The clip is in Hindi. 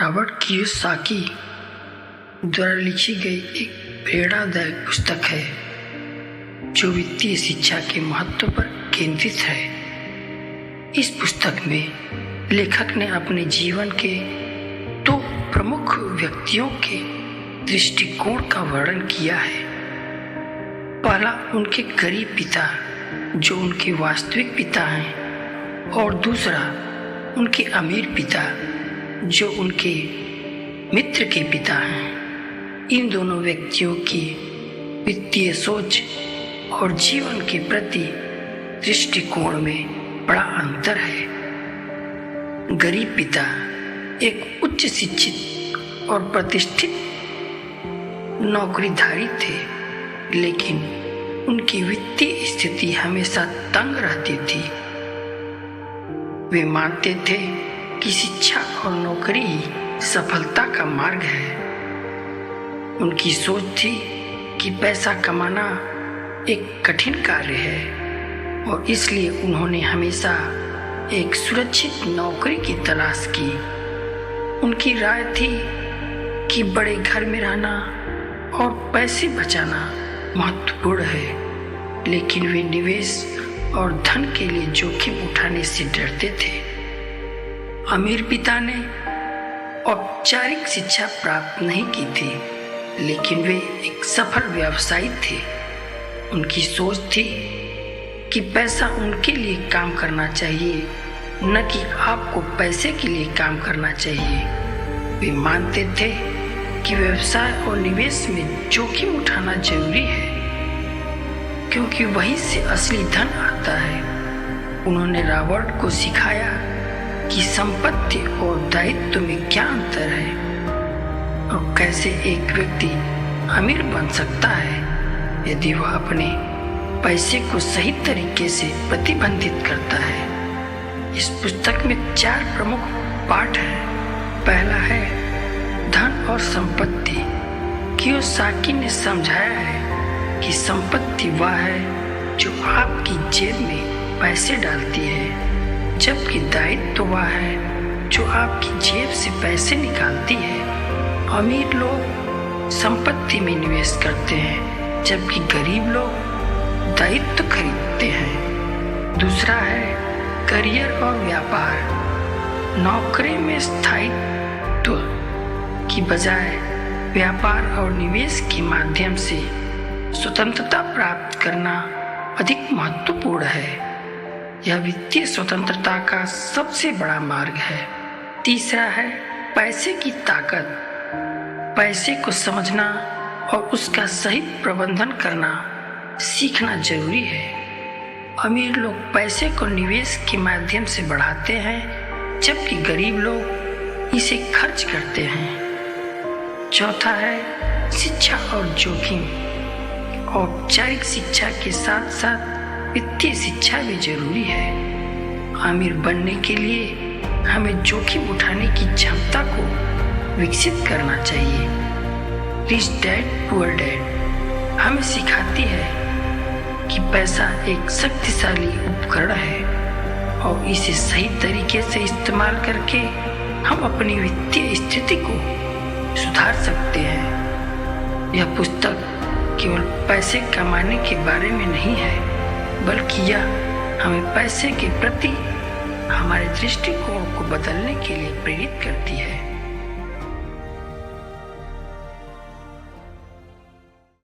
रॉबर्ट कियोसाकी द्वारा लिखी गई एक प्रेरणादायक पुस्तक है जो वित्तीय शिक्षा के महत्व पर केंद्रित है। इस पुस्तक में लेखक ने अपने जीवन के दो प्रमुख व्यक्तियों के दृष्टिकोण का वर्णन किया है। पहला उनके गरीब पिता जो उनके वास्तविक पिता हैं, और दूसरा उनके अमीर पिता जो उनके मित्र के पिता हैं। इन दोनों व्यक्तियों की वित्तीय सोच और जीवन के प्रति दृष्टिकोण में बड़ा अंतर है। गरीब पिता एक उच्च शिक्षित और प्रतिष्ठित नौकरीधारी थे, लेकिन उनकी वित्तीय स्थिति हमेशा तंग रहती थी। वे मानते थे कि शिक्षा और नौकरी ही सफलता का मार्ग है। उनकी सोच थी कि पैसा कमाना एक कठिन कार्य है और इसलिए उन्होंने हमेशा एक सुरक्षित नौकरी की तलाश की। उनकी राय थी कि बड़े घर में रहना और पैसे बचाना महत्वपूर्ण है, लेकिन वे निवेश और धन के लिए जोखिम उठाने से डरते थे। अमीर पिता ने औपचारिक शिक्षा प्राप्त नहीं की थी, लेकिन वे एक सफल व्यवसायी थे। उनकी सोच थी कि पैसा उनके लिए काम करना चाहिए, न कि आपको पैसे के लिए काम करना चाहिए। वे मानते थे कि व्यवसाय और निवेश में जोखिम उठाना जरूरी है, क्योंकि वहीं से असली धन आता है। उन्होंने रॉबर्ट को सिखाया कि संपत्ति और दायित्व में क्या अंतर है और कैसे एक व्यक्ति अमीर बन सकता है यदि वह अपने पैसे को सही तरीके से प्रबंधित करता है। इस पुस्तक में 4 प्रमुख पाठ हैं। पहला है धन और संपत्ति। कियोसाकी ने समझाया है कि संपत्ति वह है जो आपकी जेब में पैसे डालती है, जबकि दायित्व वह है जो आपकी जेब से पैसे निकालती है। अमीर लोग संपत्ति में निवेश करते हैं, जबकि गरीब लोग दायित्व खरीदते हैं। दूसरा है करियर और व्यापार। नौकरी में स्थायित्व की बजाय व्यापार और निवेश के माध्यम से स्वतंत्रता प्राप्त करना अधिक महत्वपूर्ण है। यह वित्तीय स्वतंत्रता का सबसे बड़ा मार्ग है। तीसरा है पैसे की ताकत। पैसे को समझना और उसका सही प्रबंधन करना सीखना जरूरी है। अमीर लोग पैसे को निवेश के माध्यम से बढ़ाते हैं, जबकि गरीब लोग इसे खर्च करते हैं। चौथा है शिक्षा और जोखिम। औपचारिक शिक्षा के साथ साथ वित्तीय शिक्षा भी जरूरी है। अमीर बनने के लिए हमें जोखिम उठाने की क्षमता को विकसित करना चाहिए। रिच डैड पुअर डैड हमें सिखाती है कि पैसा एक शक्तिशाली उपकरण है और इसे सही तरीके से इस्तेमाल करके हम अपनी वित्तीय स्थिति को सुधार सकते हैं। यह पुस्तक केवल पैसे कमाने के बारे में नहीं है, बल्कि यह हमें पैसे के प्रति हमारे दृष्टिकोण को बदलने के लिए प्रेरित करती है।